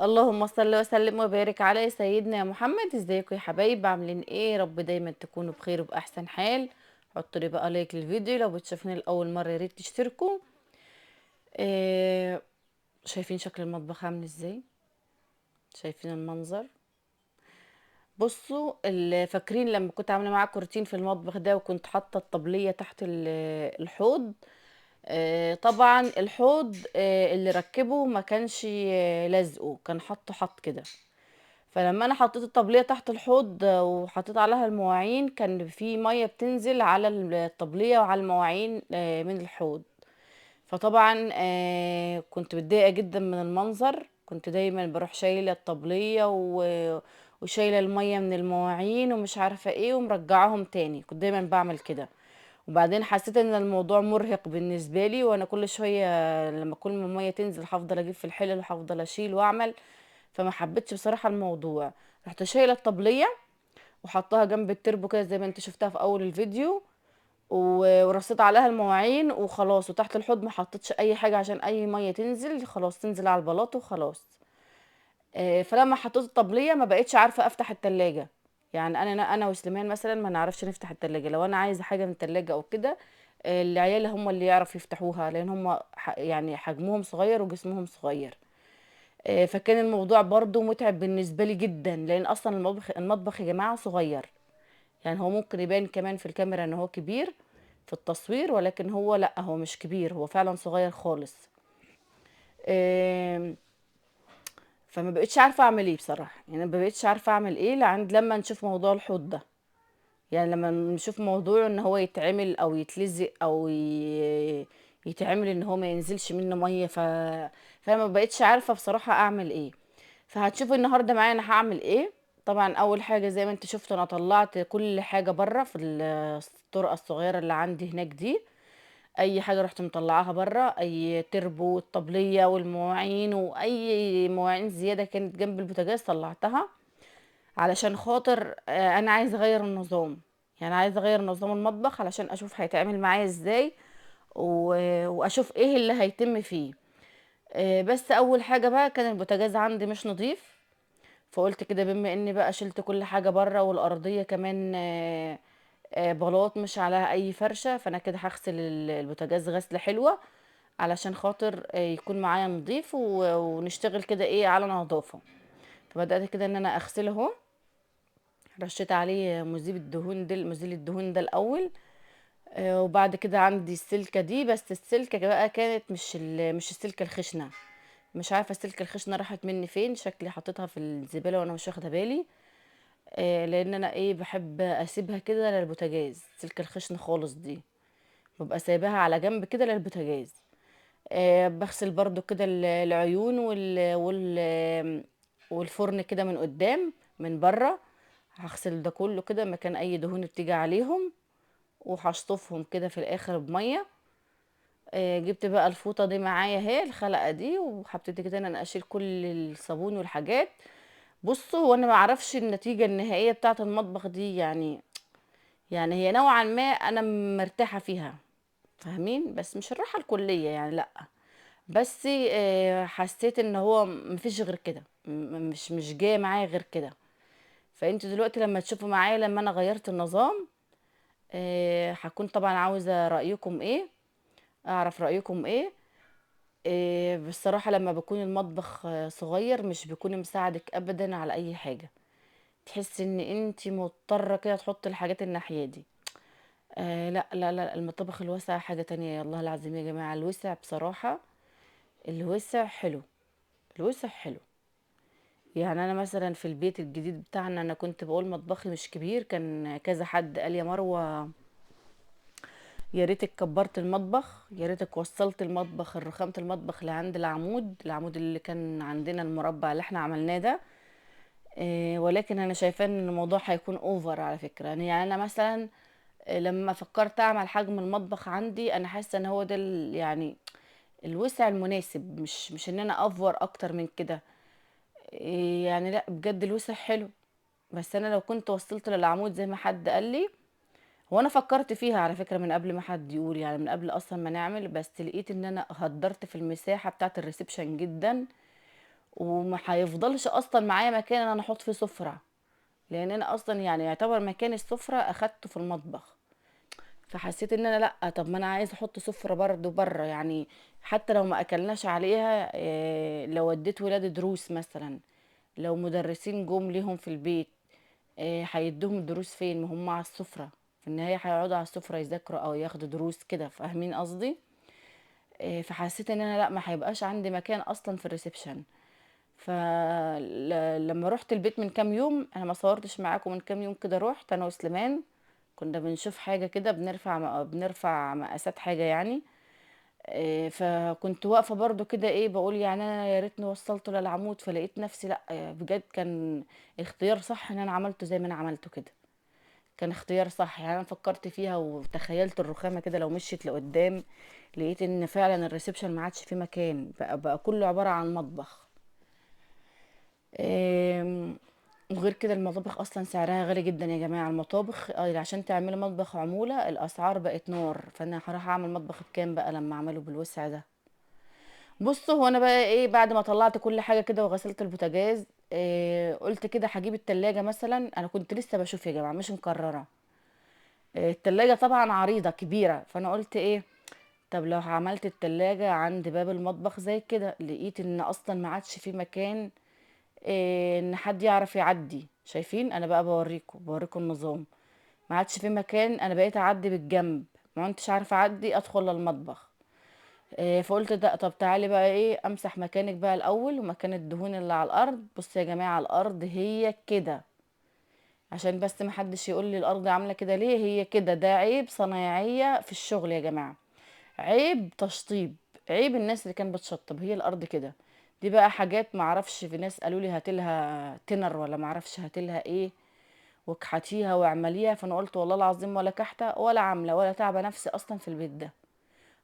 اللهم صل وسلم وبارك على سيدنا محمد. ازيكم يا حبايب؟ عاملين ايه؟ رب دايما تكونوا بخير وباحسن حال. حطوا لي بقى لايك للفيديو، لو بتشوفوني لاول مره يا ريت تشتركوا. إيه، شايفين شكل المطبخ عامل ازاي؟ شايفين المنظر؟ بصوا، فاكرين لما كنت عامله معاكم روتين في المطبخ ده وكنت حاطه الطبليه تحت الحوض؟ طبعا الحوض اللي ركبه ما كانش لازقه، كان حط كده. فلما انا حطيت الطبليه تحت الحوض وحطيت عليها المواعين، كان في ميه بتنزل على الطبليه وعلى المواعين من الحوض. فطبعا كنت متضايقه جدا من المنظر. كنت دايما بروح شايله الطبليه وشايله الميه من المواعين ومش عارفه ايه ومرجعاهم تاني، كنت دايما بعمل كده. وبعدين حسيت ان الموضوع مرهق بالنسبه لي، وانا كل شويه لما كل ما الميه تنزل هفضل اجيب في الحلل وهفضل اشيل واعمل. فما حبيتش بصراحه الموضوع. رحت شايله الطبليه وحطها جنب التربو كده زي ما انت شفتها في اول الفيديو، ورصيت عليها المواعين وخلاص. وتحت الحوض ما حطيتش اي حاجه عشان اي ميه تنزل خلاص تنزل على البلاط وخلاص. فلما حطيت الطبليه ما بقتش عارفه افتح التلاجة. يعني انا وسليمان مثلا ما نعرفش نفتح التلاجة لو انا عايزه حاجه من التلاجة او كده. العيال هم اللي يعرفوا يفتحوها، لان هم يعني حجمهم صغير وجسمهم صغير. فكان الموضوع برضو متعب بالنسبه لي جدا، لان اصلا المطبخ يا جماعه صغير. يعني هو ممكن يبان كمان في الكاميرا ان هو كبير في التصوير، ولكن هو لا، هو مش كبير، هو فعلا صغير خالص. آم، فما بقتش عارفه اعمل ايه بصراحه. يعني ما بقتش عارفه اعمل ايه لعند لما نشوف موضوع الحوض ده. يعني لما نشوف موضوع ان هو يتعمل او يتلزق او يتعمل ان هو ما ينزلش منه ميه فما بقتش عارفه بصراحه اعمل ايه. فهتشوفوا النهارده معايا انا هعمل ايه. طبعا اول حاجه زي ما انت شفتوا انا طلعت كل حاجه بره في الطرقه الصغيره اللي عندي هناك دي. اي حاجه رحت مطلعاها بره، اي تربو والطبليه والمواعين واي مواعين زياده كانت جنب البوتاجاز طلعتها. علشان خاطر انا عايزه اغير النظام. يعني عايزه اغير نظام المطبخ علشان اشوف هيتعمل معايا ازاي واشوف ايه اللي هيتم فيه. بس اول حاجه بقى كان البوتاجاز عندي مش نظيف. فقلت كده بما اني بقى شلت كل حاجه بره والارضيه كمان بلاط مش عليها اي فرشه، فانا كده هغسل البوتاجاز غسله حلوه علشان خاطر يكون معايا نظيف ونشتغل كده ايه على نظافه. فبدات كده ان انا اغسله اهو. رشيت عليه مزيل الدهون ده الاول. وبعد كده عندي السلكه دي، بس السلكه بقى كانت مش السلكه الخشنه. مش عارفه السلكه الخشنه راحت مني فين، شكلي حطيتها في الزباله وانا مش واخده بالي. لان انا ايه بحب اسيبها كده للبوتاجاز، السلكه الخشنه خالص دي ببقى سايباها على جنب كده للبوتاجاز. بغسل برضو كده العيون والفرن كده من قدام من بره. هغسل ده كله كده مكان اي دهون بتيجي عليهم، وهشطفهم كده في الاخر بميه. جبت بقى الفوطه دي معايا اهي الخلقه دي، وهبتدي كده ان انا اشيل كل الصابون والحاجات. بصوا، وانا ما اعرفش النتيجه النهائيه بتاعه المطبخ دي، يعني هي نوعا ما انا مرتاحه فيها، فاهمين؟ بس مش الراحه الكليه يعني، لا. بس حسيت ان هو مفيش غير كده، مش جايه معايا غير كده. فانت دلوقتي لما تشوفوا معايا لما انا غيرت النظام، هكون طبعا عاوزه رايكم ايه، اعرف رايكم ايه. بصراحه لما بيكون المطبخ صغير مش بيكون مساعدك ابدا على اي حاجه. تحس ان انت مضطره كده تحط الحاجات الناحيه دي. لا لا لا، المطبخ الواسع حاجه تانية. الله العظيم يا جماعه، الوسع بصراحه، الوسع حلو، الوسع حلو. يعني انا مثلا في البيت الجديد بتاعنا انا كنت بقول مطبخي مش كبير، كان كذا حد قال يا مروه يا ريتك كبرت المطبخ، يا ريتك وصلت المطبخ رخامه المطبخ لعند العمود اللي كان عندنا المربع اللي احنا عملناه ده. ولكن انا شايفاه ان الموضوع هيكون اوفر على فكره. يعني انا مثلا لما فكرت اعمل حجم المطبخ عندي، انا حاسه ان هو ده يعني الوسع المناسب، مش ان انا افور اكتر من كده. يعني لا بجد الوسع حلو. بس انا لو كنت وصلت للعمود زي ما حد قال لي، هو انا فكرت فيها على فكره من قبل ما حد يقول، يعني من قبل اصلا ما نعمل، بس لقيت ان انا هدرت في المساحه بتاعه الريسبشن جدا. وما هيفضلش اصلا معايا مكان ان انا احط فيه سفرة، لان انا اصلا يعني يعتبر مكان السفرة اخدته في المطبخ. فحسيت ان انا لا، طب ما انا عايز احط سفرة برضه بره يعني، حتى لو ما اكلناش عليها، لو وديت ولادي دروس مثلا، لو مدرسين جم ليهم في البيت، هيدوهم الدروس فين؟ ما هم على السفرة، في النهاية هيقعدوا على السفرة يذاكروا او ياخدوا دروس كده، فاهمين قصدي؟ فحسيت ان انا لا، ما هيبقاش عندي مكان اصلا في الريسبشن. فلما رحت البيت من كام يوم، انا ما صورتش معاكم، من كام يوم كده رحت انا وسليمان، كنا بنشوف حاجة كده، بنرفع مقاسات حاجة يعني. فكنت واقفة برضو كده ايه، بقول يعني انا يا ريتني وصلته للعمود، فلقيت نفسي لا، بجد كان اختيار صح ان انا عملته زي ما انا عملته كده. كان اختيار صح يعني، انا فكرت فيها وتخيلت الرخامة كده لو مشيت لقدام، لقيت ان فعلا الريسبشن ما عادش فيه مكان، بقى كله عبارة عن مطبخ. آم، وغير كده المطابخ اصلا سعرها غالي جدا يا جماعه. المطابخ عشان تعملي مطبخ عموله الاسعار بقت نار، فانا هروح اعمل مطبخ بكام بقى لما اعمله بالوسع ده؟ بصوا، هو انا بقى ايه، بعد ما طلعت كل حاجه كده وغسلت البوتاجاز، قلت كده هجيب التلاجة مثلا. انا كنت لسه بشوف يا جماعه، مش مكرره. التلاجة طبعا عريضه كبيره، فانا قلت ايه، طب لو عملت التلاجة عند باب المطبخ زي كده، لقيت ان اصلا ما عادش في مكان ان حد يعرف يعدي. شايفين؟ انا بقى بوريكم النظام. ما عادش في مكان، انا بقيت اعدي بالجنب، ما كنتش عارفه اعدي ادخل المطبخ. فقلت ده، طب تعالي بقى ايه، امسح مكانك بقى الاول ومكان الدهون اللي على الارض. بصوا يا جماعه، الارض هي كده، عشان بس ما حدش يقول لي الارض عامله كده ليه، هي كده. ده عيب صنايعيه في الشغل يا جماعه، عيب تشطيب، عيب الناس اللي كانت بتشطب، هي الارض كده. دي بقى حاجات معرفش، في ناس قالوا لي هاتلها تنر ولا معرفش هاتلها ايه، وكحتيها واعمليها. فانا قلت والله العظيم ولا كحته ولا عامله ولا تعبه نفسي اصلا في البيت ده،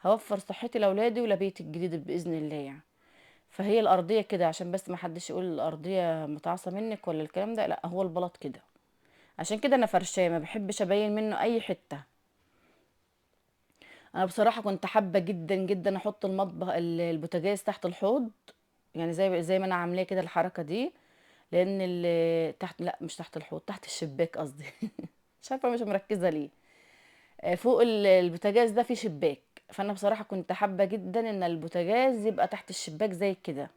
هوفر صحتي لاولادي ولبيتي الجديد باذن الله يعني. فهي الارضيه كده، عشان بس ما حدش يقول الارضيه متعصه منك ولا الكلام ده، لا هو البلاط كده. عشان كده انا فرشاه، ما بحبش ابين منه اي حته. انا بصراحه كنت حابه جدا جدا احط المطبخ البوتاجاز تحت الحوض، يعني زي ما انا عاملاه كده الحركه دي، لان تحت، لا مش تحت الحوض، تحت الشباك قصدي. مش عارفه، مش مركزه ليه. فوق البوتاجاز ده في شباك، فانا بصراحه كنت حابه جدا ان البوتاجاز يبقى تحت الشباك زي كده،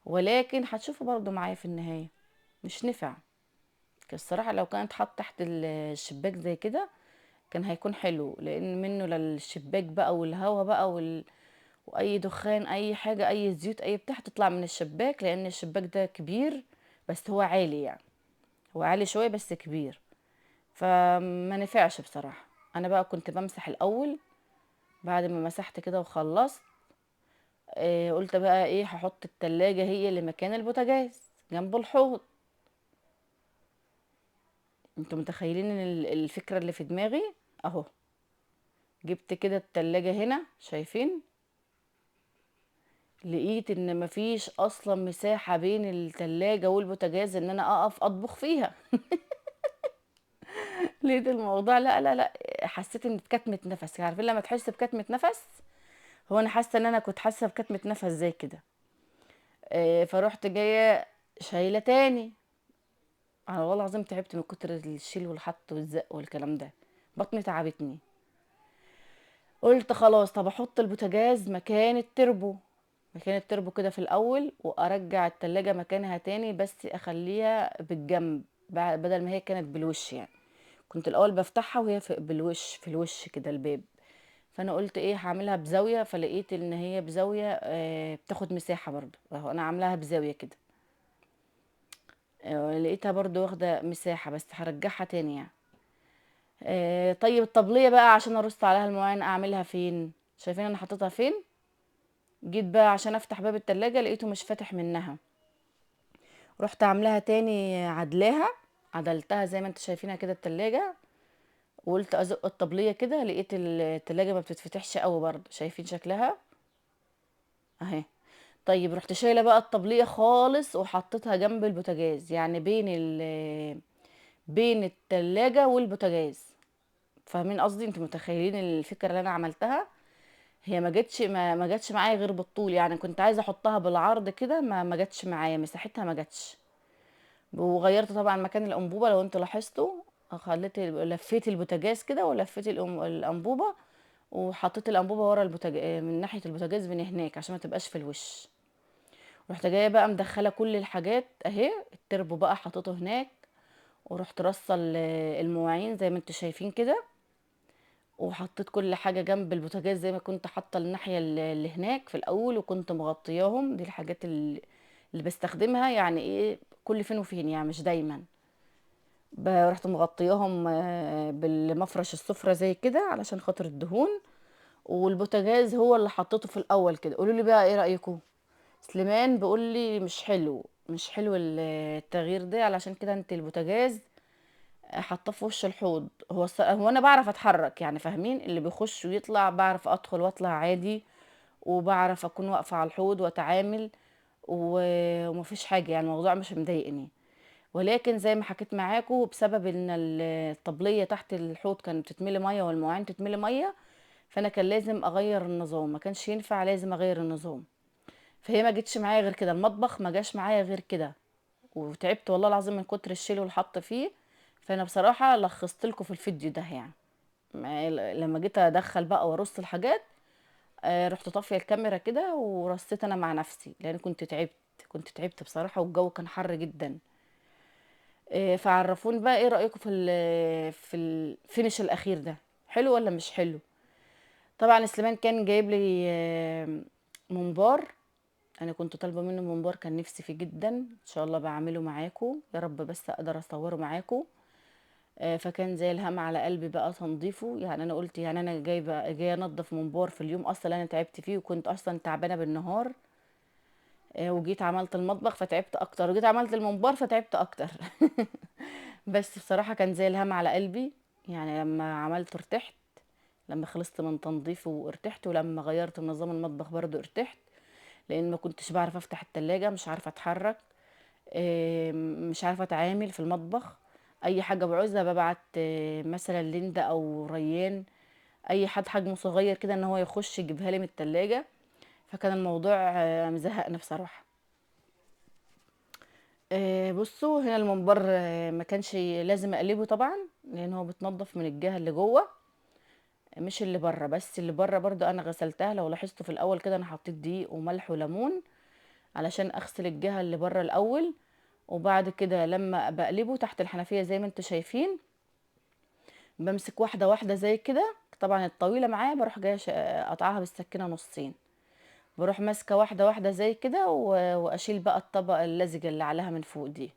ولكن هتشوفوا برضو معايا في النهايه مش نفع. الصراحه لو كانت حط تحت الشباك زي كده كان هيكون حلو، لان منه للشباك بقى والهوا بقى واي دخان، اي حاجه، اي زيوت، اي بتاع تطلع من الشباك، لان الشباك ده كبير بس هو عالي يعني، هو عالي شويه بس كبير، فما نفعش بصراحه. انا بقى كنت بمسح الاول، بعد ما مسحت كده وخلصت، قلت بقى ايه، هحط التلاجة هي اللي مكان البوتاجاز جنب الحوض. انتوا متخيلين ان الفكره اللي في دماغي اهو. جبت كده التلاجة هنا، شايفين؟ لقيت ان مفيش اصلا مساحة بين التلاجة والبوتاجاز ان انا اقف اطبخ فيها. لقيت الموضوع لا لا لا، حسيت ان بكتمة نفس، عارفين لما تحس بكتمة نفس؟ هو انا حاسة ان انا كنت حاسة بكتمة نفس زي كده. فروحت جاية شايلة تاني. انا والله العظيم تعبت من كتر الشيل والحط والزق والكلام ده، بطني تعبتني. قلت خلاص، طب احط البوتاجاز مكان التربو، مكان التربو كده في الاول، وارجع التلاجة مكانها تاني بس اخليها بالجنب، بدل ما هي كانت بالوش يعني. كنت الاول بفتحها وهي بالوش، في الوش كده الباب. فانا قلت ايه، هعملها بزاوية، فلقيت ان هي بزاوية بتاخد مساحة برضو، اهو انا عاملاها بزاوية كده. لقيتها برضو واخدة مساحة، بس هرجعها تاني يعني. طيب الطبلية بقى عشان ارص عليها المواعين اعملها فين؟ شايفين انا حطيتها فين؟ جيت بقى عشان افتح باب التلاجة لقيته مش فاتح منها، رحت عاملاها تاني، عدلاها، عدلتها زي ما انت شايفينها كده التلاجة، وقلت ازق الطبلية كده، لقيت التلاجة ما بتتفتحش قوي برضه، شايفين شكلها اهي. طيب رحت شايله بقى الطبلية خالص وحطيتها جنب البوتاجاز، يعني بين التلاجة والبوتاجاز. فاهمين قصدي؟ انتوا متخيلين الفكرة اللي انا عملتها؟ هي ما جاتش معايا غير بالطول، يعني كنت عايزه احطها بالعرض كده، ما جاتش معايا مساحتها، ما جاتش. وغيرت طبعا مكان الانبوبه لو انتوا لاحظتوا، لفيت البوتاجاز كده ولفيت الانبوبه، وحطيت الانبوبه ورا من ناحيه البوتاجاز من هناك عشان ما تبقاش في الوش. رحت جايه بقى مدخله كل الحاجات اهي، التربو بقى حطيته هناك، ورحت رصه المواعين زي ما انتوا شايفين كده، وحطيت كل حاجه جنب البوتاجاز زي ما كنت حاطه الناحيه اللي هناك في الاول، وكنت مغطياهم. دي الحاجات اللي بستخدمها يعني ايه كل فين وفين، يعني مش دايما. رحت مغطياهم بالمفرش السفرة زي كده علشان خاطر الدهون. والبوتاجاز هو اللي حطيته في الاول كده. قولوا لي بقى ايه رأيكم؟ سليمان بيقول لي مش حلو التغيير ده، علشان كده انت البوتاجاز حاطاه في وش الحوض. هو انا بعرف اتحرك يعني، فاهمين؟ اللي بيخش ويطلع بعرف ادخل واطلع عادي، وبعرف اكون واقفة على الحوض واتعامل، ومفيش حاجة يعني، الموضوع مش مضايقني. ولكن زي ما حكيت معاكم، بسبب ان الطبلية تحت الحوض كانت بتتملي مية والمواعين تتملي مية، فانا كان لازم اغير النظام، ما كانش ينفع، لازم اغير النظام. فهي ما جتش معايا غير كده، المطبخ ما جاش معايا غير كده، وتعبت والله العظيم من كتر الشيل والحط فيه. فانا بصراحة لخصت لكم في الفيديو ده يعني. لما جيت ادخل بقى وارص الحاجات، رحت طافيه الكاميرا كده ورصيت انا مع نفسي، لان كنت تعبت بصراحة، والجو كان حر جدا. فعرفوني بقى ايه رأيكم في الفينش الاخير ده، حلو ولا مش حلو؟ طبعا سليمان كان جايب لي ممبار. انا كنت طالبه منه ممبار، كان نفسي فيه جدا، ان شاء الله بعمله معاكم يا رب، بس اقدر اصوره معاكم. فكان زي الهم على قلبي بقى تنظيفه. يعني انا قلت يعني انا جايه انضف ممبار في اليوم اصلا انا تعبت فيه، وكنت اصلا تعبانه بالنهار. وجيت عملت المطبخ فتعبت اكتر، وجيت عملت الممبار فتعبت اكتر. بس بصراحة كان زي الهم على قلبي، يعني لما عملته ارتحت، لما خلصت من تنظيفه وارتحت، ولما غيرت نظام المطبخ برضو ارتحت، لان ما كنتش بعرف افتح التلاجة، مش عارفة اتحرك، مش عارفة اتعامل في المطبخ. اي حاجة بعوزها ببعت مثلا ليندا او ريان، اي حد حجمه صغير كده ان هو يخش يجيبها لي من التلاجة. فكان الموضوع مزهقني بصراحة. بصوا هنا الممبار ما كانش لازم اقلبه طبعا، لان هو بتنضف من الجهه اللي جوه مش اللي بره. بس اللي بره برضو انا غسلتها، لو لاحظتوا في الاول كده انا حطيت دقيق وملح وليمون علشان اغسل الجهه اللي بره الاول. وبعد كده لما بقلبه تحت الحنفيه زي ما انتوا شايفين، بمسك واحده واحده زي كده. طبعا الطويله معايا بروح جايه قطعها بالسكينه نصين، بروح ماسكه واحده واحده زي كده، واشيل بقى الطبقه اللزجه اللي عليها من فوق دي.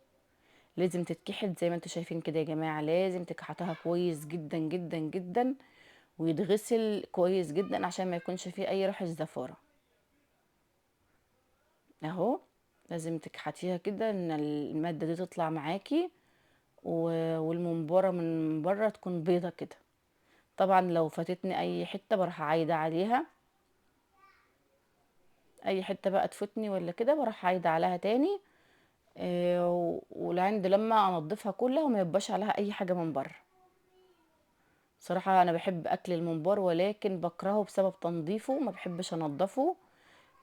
لازم تتكحت زي ما انتوا شايفين كده يا جماعة، لازم تكحتها كويس جدا جدا جدا، ويتغسل كويس جدا عشان ما يكونش فيه اي ريحة زفارة. اهو لازم تكحتيها كده ان المادة دي تطلع معاكي، والمنبرة من بره تكون بيضة كده. طبعا لو فاتتني اي حتة بروح عايدة عليها، اي حتة بقى تفوتني ولا كده بروح عايدة عليها تاني. ولعند لما انضفها كلها وما يبقاش عليها اي حاجة من بره. صراحة أنا بحب أكل الممبار، ولكن بكرهه بسبب تنظيفه، ما بحبش أنضفه.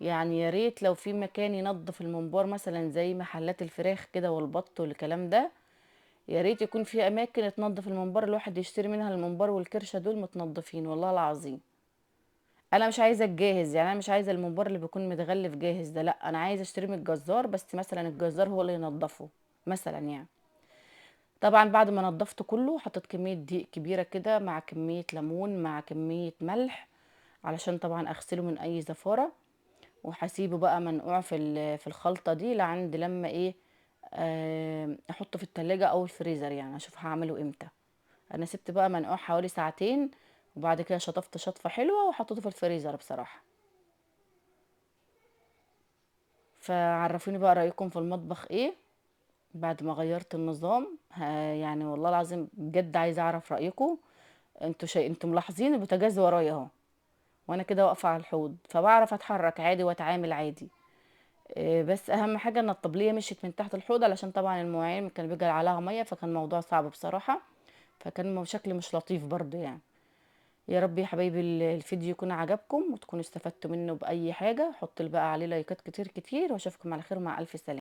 يعني يا ريت لو في مكان ينظف الممبار مثلا زي محلات الفراخ كده والبط والكلام ده، يا ريت يكون في أماكن تنظف الممبار، الواحد يشتري منها الممبار والكرشة دول متنضفين والله العظيم. أنا مش عايزة الجاهز، يعني أنا مش عايزة الممبار اللي بيكون متغلف جاهز ده، لأ أنا عايزة أشتري من الجزار، بس مثلا الجزار هو اللي ينضفه مثلا يعني. طبعا بعد ما نضفته كله حطيت كمية دقيق كبيرة كده مع كمية ليمون مع كمية ملح، علشان طبعا اغسله من اي زفارة. وهسيبه بقى منقوع في الخلطة دي لعند لما ايه احطه في التلاجة او الفريزر، يعني اشوف هعمله امتى. انا سبت بقى منقوع حوالي ساعتين، وبعد كده شطفت شطفة حلوة وحطيته في الفريزر بصراحة. فعرفوني بقى رأيكم في المطبخ ايه بعد ما غيرت النظام. يعني والله العظيم بجد عايزة اعرف رأيكم. انتوا ملاحظين البوتاجاز ورايا اهو، وانا كده واقفه على الحوض، فبعرف اتحرك عادي واتعامل عادي. بس اهم حاجه ان الطبليه مشيت من تحت الحوض، علشان طبعا المواعين كان بيجي عليها ميه، فكان الموضوع صعب بصراحه، فكان شكلي مش لطيف برضو يعني. يا رب يا حبايبي الفيديو يكون عجبكم وتكونوا استفدتوا منه بأي حاجة. حط بقى عليه لايكات كتير كتير، واشوفكم على خير مع ألف سلامة.